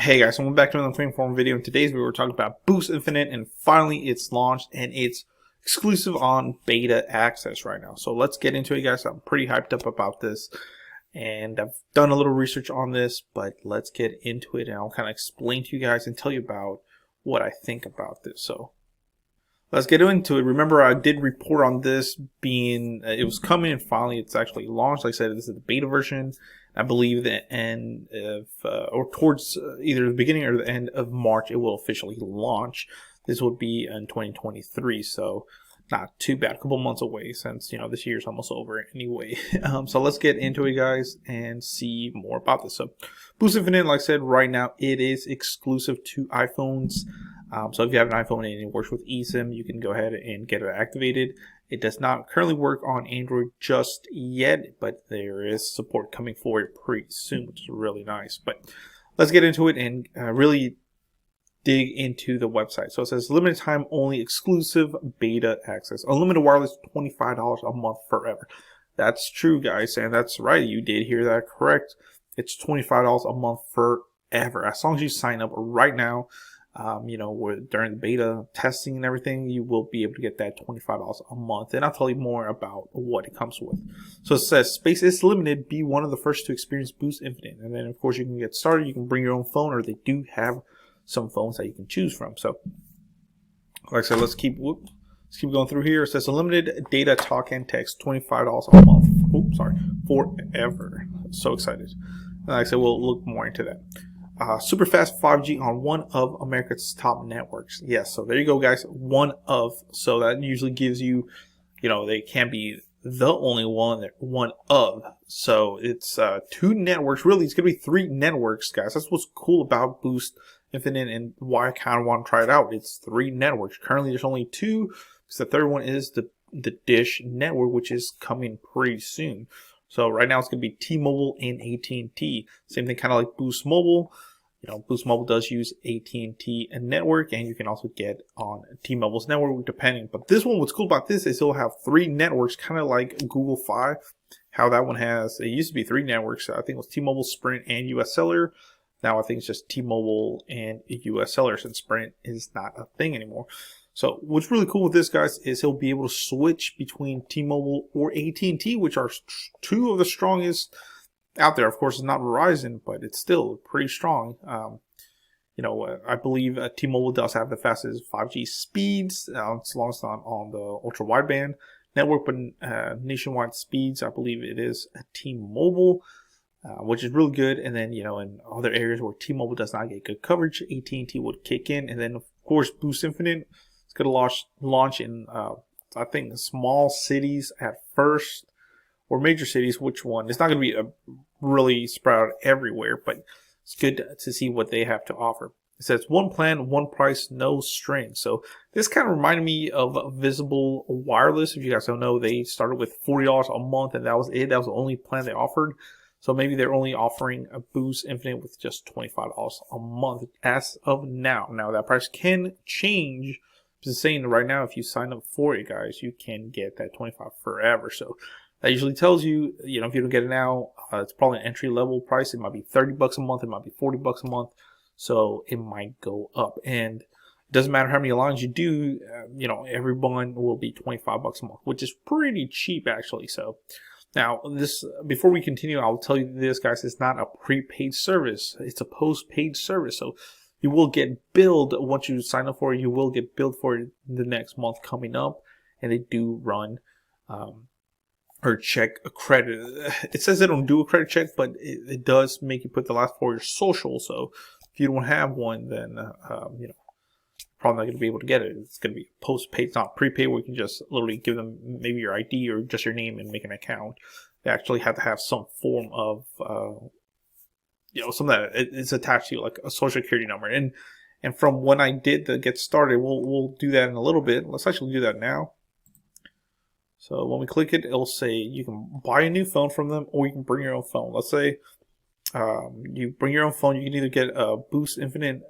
Hey guys, so we're back to another frame form video. In today's video, we're talking about Boost Infinite, and finally it's launched and it's exclusive on beta access right now. So let's get into it, guys. I'm pretty hyped up about this, and I've done a little research on this, but let's get into it and I'll kind of explain to you guys and tell you about what I think about this. So let's get into it. Remember, I did report on this being, it was coming, and finally it's actually launched. Like I said, this is the beta version. I believe the end of, or towards either the beginning or the end of March, it will officially launch. This will be in 2023, so not too bad. A couple months away, since this year's almost over anyway. So let's get into it, guys, and see more about this. So Boost Infinite, like I said, right now it is exclusive to iPhones. So if you have an iPhone and it works with eSIM, you can go ahead and get it activated. It does not currently work on Android just yet, but there is support coming for it pretty soon, which is really nice. But let's get into it and really dig into the website. So it says limited time only, exclusive beta access, unlimited wireless, $25 a month forever. That's true, guys, and that's right. You did hear that correct. It's $25 a month forever, as long as you sign up right now. During the beta testing and everything, you will be able to get that $25 a month. And I'll tell you more about what it comes with. So it says, space is limited. Be one of the first to experience Boost Infinite. And then, of course, you can get started. You can bring your own phone, or they do have some phones that you can choose from. So, like I said, let's keep going through here. It says unlimited data, talk, and text, $25 a month. Oops, sorry, forever. So excited. And like I said, we'll look more into that. Super fast 5G on one of America's top networks. Yes, so there you go, guys. One of. So that usually gives you, they can't be the only one. They're one of. So it's two networks. Really, it's going to be three networks, guys. That's what's cool about Boost Infinite and why I kind of want to try it out. It's three networks. Currently, there's only two, because the third one is the Dish network, which is coming pretty soon. So right now it's going to be T-Mobile and AT&T. Same thing, kind of like Boost Mobile. Boost Mobile does use AT&T network, and you can also get on T-Mobile's network depending. But this one, what's cool about this is it'll have three networks, kind of like Google Fi. How that one has, it used to be three networks. I think it was T-Mobile, Sprint, and US Cellular. Now I think it's just T-Mobile and US Cellular, since Sprint is not a thing anymore. So what's really cool with this, guys, is he'll be able to switch between T-Mobile or AT&T, which are two of the strongest out there. Of course, it's not Verizon, but it's still pretty strong. I believe T-Mobile does have the fastest 5G speeds, as long as it's not on the ultra wideband network, but nationwide speeds, I believe it is a T-Mobile, which is really good. And then, in other areas where T-Mobile does not get good coverage, AT&T would kick in. And then, of course, Boost Infinite, going to launch in, I think, small cities at first, or major cities. Which one? It's not going to be really spread out everywhere, but it's good to see what they have to offer. It says one plan, one price, no strings. So this kind of reminded me of Visible Wireless. If you guys don't know, they started with $40 a month, and that was it. That was the only plan they offered. So maybe they're only offering a Boost Infinite with just $25 a month as of now. Now that price can change. Just saying, right now, if you sign up for it, guys, you can get that $25 forever. So that usually tells you, if you don't get it now, it's probably an entry level price. It might be $30 a month. It might be $40 a month. So it might go up. And it doesn't matter how many lines you do, everyone will be $25 a month, which is pretty cheap, actually. So now, before we continue, I'll tell you this, guys, it's not a prepaid service. It's a postpaid service. So you will get billed once you sign up for it. You will get billed for it the next month coming up, and they do run or check a credit. It says they don't do a credit check, but it does make you put the last four of your social. So if you don't have one, then probably not going to be able to get it. It's going to be postpaid, it's not prepaid, where you can just literally give them maybe your ID or just your name and make an account. They actually have to have some form of something that it's attached to, like a social security number. And from when I did the get started, we'll do that in a little bit. Let's actually do that now. So when we click it, it'll say you can buy a new phone from them, or you can bring your own phone. Let's say you bring your own phone. You can either get a Boost Infinite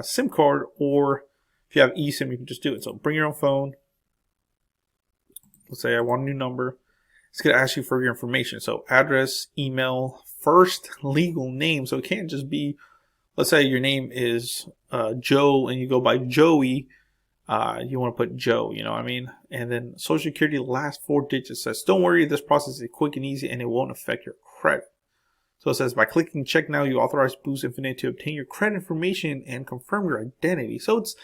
SIM card, or if you have eSIM, you can just do it. So bring your own phone. Let's say I want a new number. It's going to ask you for your information. So address, email, first legal name. So it can't just be let's say your name is Joe and you go by Joey. You want to put Joe, you know what I mean? And then Social Security, last 4 digits says, don't worry, this process is quick and easy and it won't affect your credit. So it says, by clicking check now, you authorize Boost Infinite to obtain your credit information and confirm your identity. So it's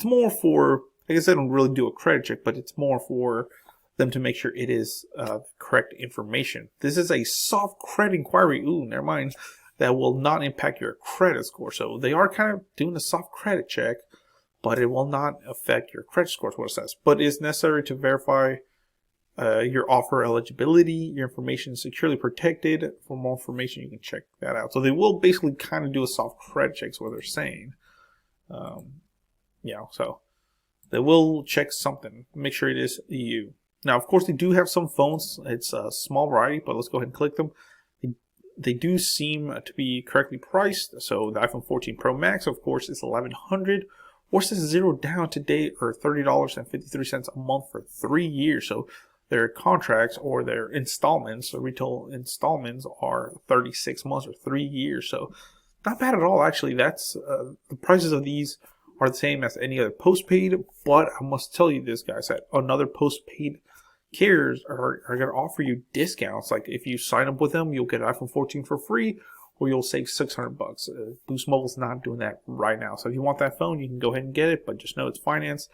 more for, I guess I don't really do a credit check, but it's more for them to make sure it is correct information. This is a soft credit inquiry. Ooh, never mind. That will not impact your credit score. So they are kind of doing a soft credit check, but it will not affect your credit score, is what it says. But it's necessary to verify your offer eligibility. Your information is securely protected. For more information, you can check that out. So they will basically kind of do a soft credit check, is what they're saying. So they will check something, make sure it is you. Now, of course, they do have some phones. It's a small variety, but let's go ahead and click them. They do seem to be correctly priced. So the iPhone 14 Pro Max, of course, is $1,100. Or says 0 down today, or $30.53 a month for 3 years. So their contracts or their installments, or retail installments, are 36 months or 3 years. So not bad at all, actually. That's the prices of these are the same as any other postpaid. But I must tell you this, guys, that another postpaid carriers are going to offer you discounts. Like if you sign up with them, you'll get an iPhone 14 for free, or you'll save $600. Boost Mobile's not doing that right now. So if you want that phone, you can go ahead and get it, but just know it's financed.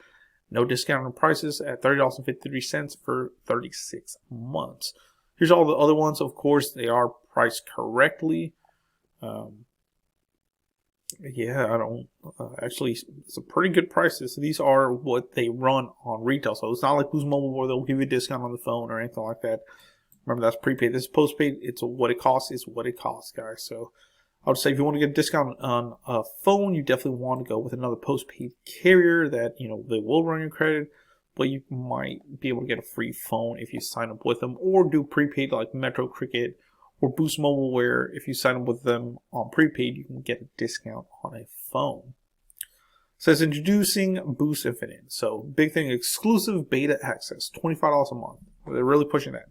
No discount on prices at $30.53 for 36 months. Here's all the other ones. Of course, they are priced correctly. Actually, it's a pretty good prices. These are what they run on retail. So it's not like Boost Mobile where they'll give you a discount on the phone or anything like that. Remember, that's prepaid. This is postpaid. It's what it costs. It's what it costs, guys. So I would say if you want to get a discount on a phone, you definitely want to go with another postpaid carrier that, you know, they will run your credit, but you might be able to get a free phone if you sign up with them, or do prepaid like Metro, Cricket, or Boost Mobile, where if you sign up with them on prepaid, you can get a discount on a phone. It says introducing Boost Infinite. So big thing, exclusive beta access, $25 a month. They're really pushing that.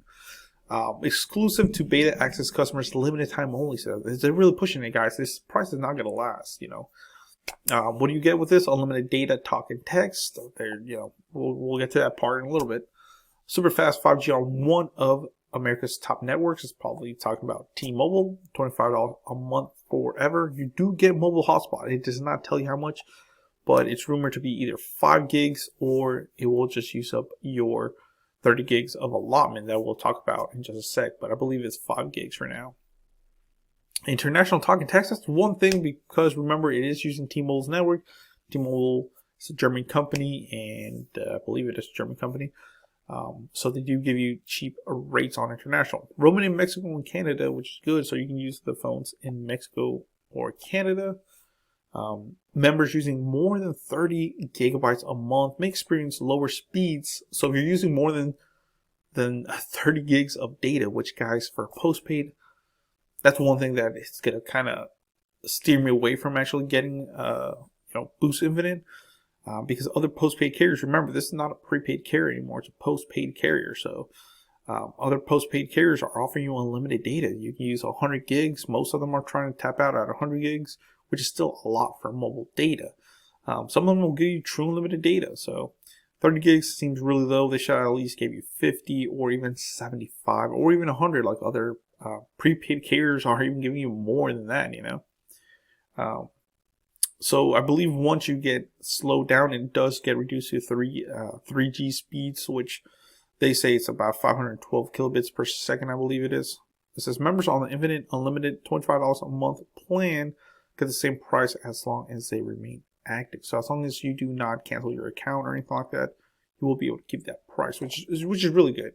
Exclusive to beta access customers, limited time only. So they're really pushing it, guys. This price is not going to last, you know. What do you get with this? Unlimited data, talk, and text. There, you know, we'll get to that part in a little bit. Super fast 5G on one of America's top networks. Is probably talking about T-Mobile. $25 a month forever. You do get mobile hotspot. It does not tell you how much, but it's rumored to be either 5 gigs or it will just use up your 30 gigs of allotment that we'll talk about in just a sec, but I believe it's 5 gigs for now. International talk and text, that's one thing, because remember, it is using T-Mobile's network. T-Mobile is a German company, and I believe it is a German company. So they do give you cheap rates on international. Roaming in Mexico and Canada, which is good, so you can use the phones in Mexico or Canada. Members using more than 30 gigabytes a month may experience lower speeds. So if you're using more than 30 gigs of data, which, guys, for postpaid, that's one thing that is going to kind of steer me away from actually getting Boost Infinite, because other postpaid carriers, remember, this is not a prepaid carrier anymore, it's a postpaid carrier. So other postpaid carriers are offering you unlimited data. You can use 100 gigs. Most of them are trying to tap out at 100 gigs, which is still a lot for mobile data. Some of them will give you true unlimited data. So 30 gigs seems really low. They should at least give you 50 or even 75 or even 100, like other prepaid carriers are even giving you more than that, you know. So I believe once you get slowed down, it does get reduced to 3G speeds, which they say it's about 512 kilobits per second, I believe it is. It says members on the Infinite Unlimited $25 a month plan get the same price as long as they remain active. So as long as you do not cancel your account or anything like that, you will be able to keep that price, which is really good.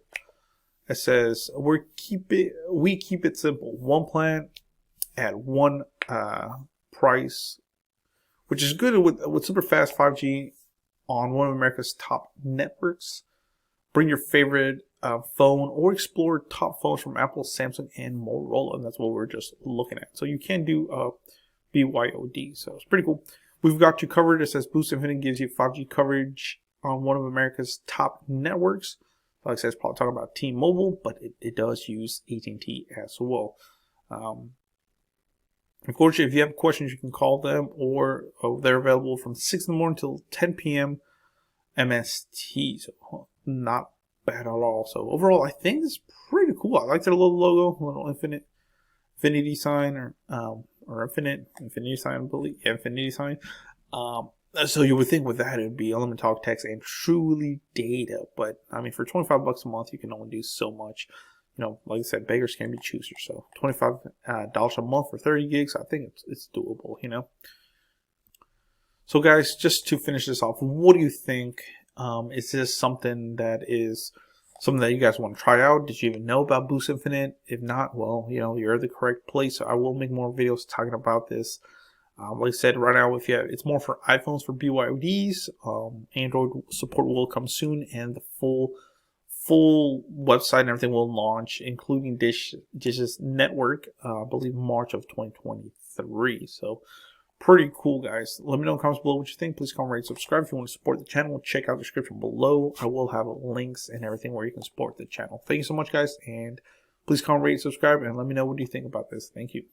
It says we keep it simple. One plan at one price, which is good with super fast 5G on one of America's top networks. Bring your favorite phone or explore top phones from Apple, Samsung, and Motorola. And that's what we're just looking at. So you can do BYOD. So it's pretty cool. We've got you covered. It says Boost Infinite gives you 5G coverage on one of America's top networks. Like I said, it's probably talking about T-Mobile, but it does use AT&T as well. Unfortunately, if you have questions, you can call them, or they're available from 6 in the morning till 10 p.m. MST. So not bad at all. So overall, I think it's pretty cool. I like their little logo, little infinity sign, or infinity sign, I believe. Yeah, infinity sign. So you would think with that it would be unlimited talk, text, and truly data. But I mean, for $25 a month, you can only do so much. You know, like I said, beggars can be choosers. So $25 a month for 30 gigs, I think it's doable. You know. So guys, just to finish this off, what do you think? Is this something that you guys want to try out? Did you even know about Boost Infinite? If not, well, you know, you're at the correct place. I will make more videos talking about this. Like I said, right now, it's more for iPhones for BYODs. Android support will come soon, and the full website and everything will launch, including Dish's network. I believe March of 2023. So pretty cool, guys. Let me know in the comments below what you think. Please comment, rate, subscribe. If you want to support the channel, check out the description below. I will have links and everything where you can support the channel. Thank you so much, guys, and please comment, rate, subscribe, and let me know what you think about this. Thank you.